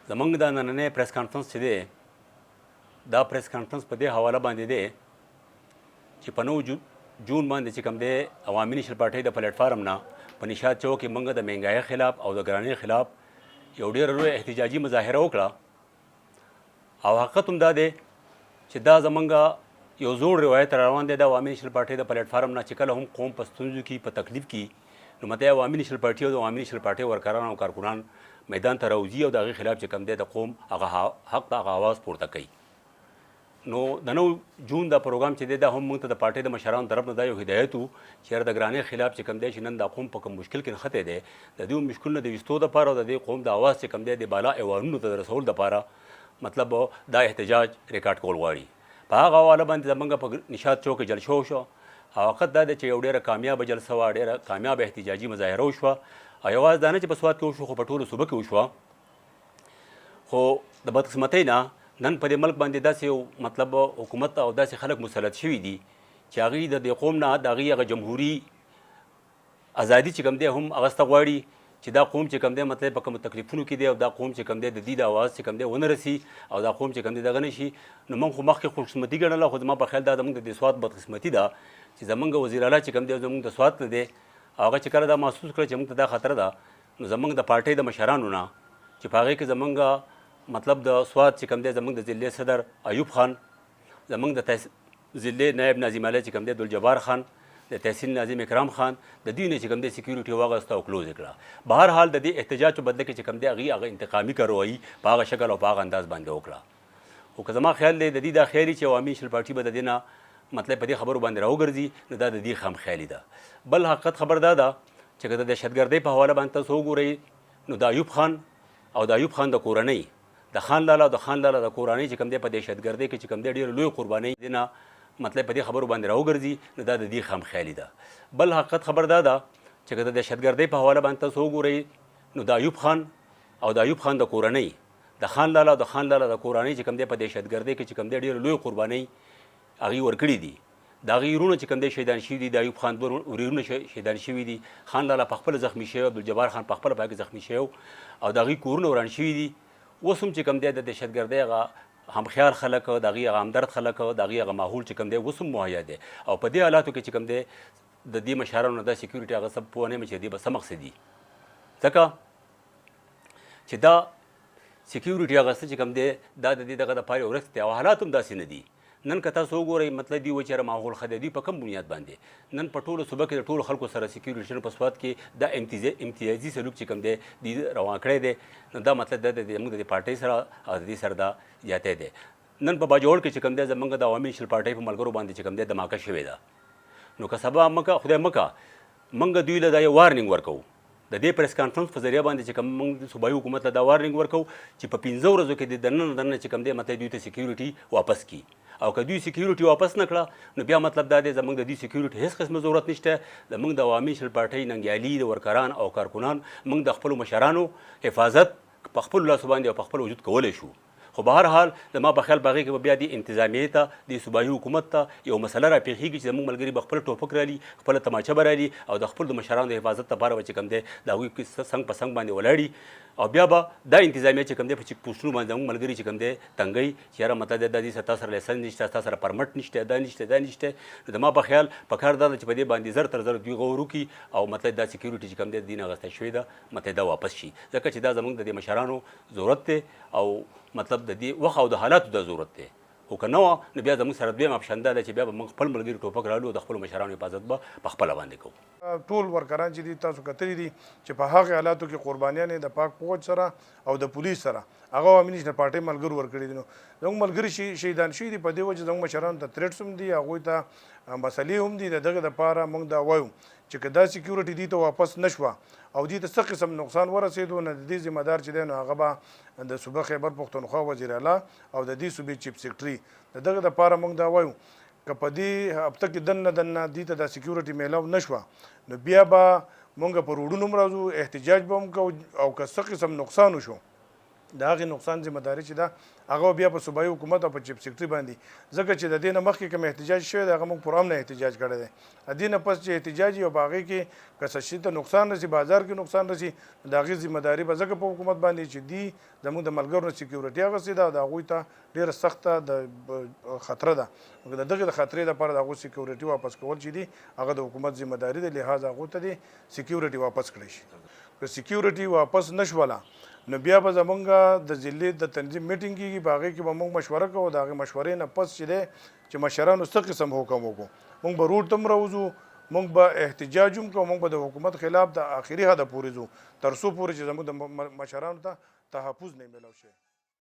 زمونږ دا نننی پریس کانفرنس چې دی دا پریس کانفرنس په دې حواله باندې دی چې په 9 جون باندې چې کوم دی عوامي نیشنل پارټۍ د پلیټفارم نه په نشاط چوک کې موږ د مهنګایۍ خلاف او د ګرانۍ خلاف یو ډېره لویه احتجاجي مظاهره وکړه او حقیقت هم دا دی چې دا زمونږ یو زوړ روایت را روان دی د عوامي نیشنل پارټۍ د پلیټفارم نه چې کله هم قوم په ستونزو کې په تکلیف کې نو مته عوامي نیشنل پارټۍ او د عوامي نیشنل پارټۍ ورکران او کارکنان میدان ته راوځي او د هغې خلاف چې کوم دی د قوم هغه حق ته هغه اواز پورته کوي. نو د 9 جون دا پروګرام چې دی دا هم موږ ته د پارټۍ د مشرانو طرف نه دا یو هدایت و چې یاره د ګرانۍ خلاف چې کوم دی چې نن دا قوم په کوم مشکل کې نښتی دی د دې مشکل نه د ویستو دپاره او د دې قوم د اواز چې کوم دی د بالا ایوانونو ته د رسولو دپاره مطلب دا احتجاج ریکارډ کول غواړي. په هغه حواله باندې زموږ په نشاط چوک کې جلسه وشوه. حقیقت دا دی چې یو ډېره کامیابه جلسه وه، ډېره کامیابه احتجاجي مظاهره وشوه او یوازې دا نه چې په سوات کې وشو خو په ټولو صوبه کې وشوه. خو د بدقسمتۍ نه نن په دې ملک باندې داسې یو مطلب حکومت او داسې خلک مسلط شوي دي چې هغوی د دې قوم نه د هغوی هغه جمهوري ازادي چې کوم دی هم اخیسته غواړي چې دا قوم چې کوم دی مطلب په کومو تکلیفونو کې دی او دا قوم چې کوم دی د دې د اواز چې کوم دی ونه رسي او دا قوم چې کوم دی دغه نه شي. نو موږ خو مخکې خوشقسمتي ګڼله خو زما په خیال دا زموږ د دې سوات بدقسمتي ده چې زموږ وزیر اعلی چې کوم دی زموږ د سوات نه دی هغه چې کله دا محسوس کړه چې موږ ته دا خطر ده نو زموږ د پارټۍ د مشرانو نه چې په هغې کې زموږ مطلب د سوات چې کوم دی زموږ د ضلع صدر ایوب خان، زموږ د ضلع نایب ناظم علی چې کوم دی عبدالجبار خان، د تحصیل ناظم اکرام خان د دوی نه چې کوم دی سیکیورټي واغسته او کلوز یې کړه. بهرحال د دې احتجاج په بدله کې چې کوم دی هغې هغه انتقامي کاروایي په هغه شکل او په هغه انداز باندې وکړه. خو که زما خیال دی د دې دا خیالي چې عوامي نیشنل پارټي به د دې نه مطلب په دې خبرو باندې راوګرځي نو دا د دې خام خیالي ده. بل حقیقت خبر دا ده چې که د دهشتګردۍ په حواله باندې تاسو وګورئ نو د ایوب خان او د ایوب خان د کورنۍ د خان لالا او د خان لالا د کورنۍ چې کوم دی په دهشتګردۍ کې چې کوم دی ډېره لویه قربانۍ دی نه مطلب په دې خبرو باندې راوګرځي نو دا د دې خام خیالي ده. بل حقیقت خبر دا ده چې که د دهشتګردۍ په حواله باندې تاسو وګورئ نو د ایوب خان او د ایوب خان د کورنۍ د خان لالا او د خان لالا د کورنۍ چې کوم دی په دهشتګردۍ کې چې کوم دی ډېره لویه قربانۍ هغوی ورکړي دي. د هغې ورونه چې کوم دی شهیدان شوي دي، د ایوب خان دوه ورونه شهیدان شوي دي، خان لالا په خپله زخمي شوی، عبدالجبار خان په خپله په هغې زخمي شوی او د هغوی کورونه وران شوي دي. اوس هم چې کوم دی د دهشتګردۍ هغه همخیال خلک د هغې هغه همدرد خلک د هغې هغه ماحول چې کوم دی اوس هم مهیا دی او په دې حالاتو کې چې کوم دی د دې مشرانو نه دا سیکیورټي هغه څه پوه نه یم چې د دې به څه مقصد دي ځکه چې دا سیکیورټي هغه څه چې کوم دی دا د دې دغه دپاره یو ورځ دی او حالات هم داسې نه دي. نن که تاسو وګورئ مطلب دی و چې ماحول ښه دی دوی په کوم بنیاد باندې نن په ټولو صوبه کې د ټولو خلکو سره سیکیورټي په سوات کې دا امتیازي سلوک چې کوم دی دوی روان کړی دی نو دا مطلب دا زموږ د دې پارټۍ سره او د دې سره دا زیاتی دی. نن په باجوړ کې چې کوم دی زموږ د عوامي نیشنل پارټۍ په ملګرو باندې چې کوم دی دماکه شوې ده نو که سبا مکه خدای مکه موږ دوی له دا یو وارنینګ ورکوو د دې پریس کانفرنس په ذریعه باندې چې کوم موږ صوبایي حکومت له دا وارنینګ ورکوو چې په 15 ورځو کې د دننه چې کوم دی مطلب دوی ته سیکیورټي واپس کړي او که دوی سیکیورټي واپس نه کړه نو بیا مطلب دا دی زموږ د دې سیکیورټي هېڅ قسمه ضرورت نشته. زموږ د عوامي نیشنل پارټۍ ننګیالي د ورکران او کارکنان موږ د خپلو مشرانو حفاظت په خپلو لاسو باندې او په خپل وجود کولی شو. خو به هر حال زما په خیال په هغې کې به بیا د انتظامیې ته د صوبایي حکومت ته یو مسله راپېښېږي چې زموږ ملګري به خپل ټوپک رالي خپله تماچه به رالي او د خپلو د مشرانو د حفاظت لپاره به چې کوم دی د هغوی څنګ په څنګ باندې ولاړي او بیا به دا انتظامیه چې کوم دی په چیک پوسټونو باندې زموږ ملګري چې کوم دی تنګوي چې یاره مطلب دی دا دې سره تا سره لایسنس نشته تا سره پرمټ نشته دا نشته دا نشته. نو زما په خیال په کار دا ده چې په دې باندې زر تر زر دوی غور وکړي او مطلب دا سیکیورټي چې کوم دی د دې نه اخیسته شوې ده مطلب دا واپس شي ځکه چې دا زموږ د دې مشرانو ضرورت دی او مطلب د دې وخت او د حالاتو د ضرورت دی. خو که نه وه نو بیا زموږ سره دویم اپشن دا ده چې بیا به موږ خپل ملګري ټوپک رالو د خپلو مشرانو حفاظت به په خپله باندې کوو. ټول ورکران چې دي تاسو کتلي دي چې په هغې حالاتو کې قربانیانې د پاک فوج سره او د پولیس سره هغه عوامي نیشنل پارټۍ ملګرو ورکړي دي. نو زموږ ملګري شهیدان شوي دي په دې وجه زموږ مشرانو ته تھریټس هم دي هغوی ته مسلې هم دي. د دغه دپاره موږ دا وایو چې که دا سیکیورټي دې ته واپس نه شوه او دې ته څه قسم نقصان ورسېدو نو د دې ذمه دار چې دی نو هغه به د صوبه خیبر پښتونخوا وزیر اعلی او د دې صوبې چیف سیکرټري د دغه دپاره موږ دا وایو که په دې هفته کې دننه دې ته دا سیکیورټي میلاو نه شوه نو بیا به موږ په روډونو هم راځو احتجاج به هم کوو او که څه قسم نقصان وشو د هغې نقصان ذمه داري چې ده هغه بیا په صوبایي حکومت او په چیف سیکرټري باندې ځکه چې د دې نه مخکې کوم احتجاج شوی دی هغه موږ پر امن احتجاج کړی دی د دې نه پس چې احتجاج او باغې کې که څه شي ته نقصان رسي بازار کې نقصان رسي د هغې ذمهداري به ځکه په حکومت باندې چې دی زموږ د ملګرو نه سکیورټي اخیستې ده د هغوی ته ډېره سخته د خطره ده د دغې د خطرې لپاره د هغو سکیورټي واپس کول چې دي هغه د حکومت ذمهداري ده لحاظ هغو ته د سکیورټي واپس کړی شي که سکیورټي واپس نشوله نو بیا به زمونږ د ضلع د تنظیم میټینګ کېږي په هغې کې به موږ مشوره کوو د هغې مشورې نه پس چې دی چې مشرانو څه قسم حکم وکړو موږ به روډ ته هم راوځو موږ به احتجاج هم کوو موږ به د حکومت خلاف د آخري حده پورې ځو تر څو پورې چې زموږ د مشرانو ته تحفظ نه میلاو شي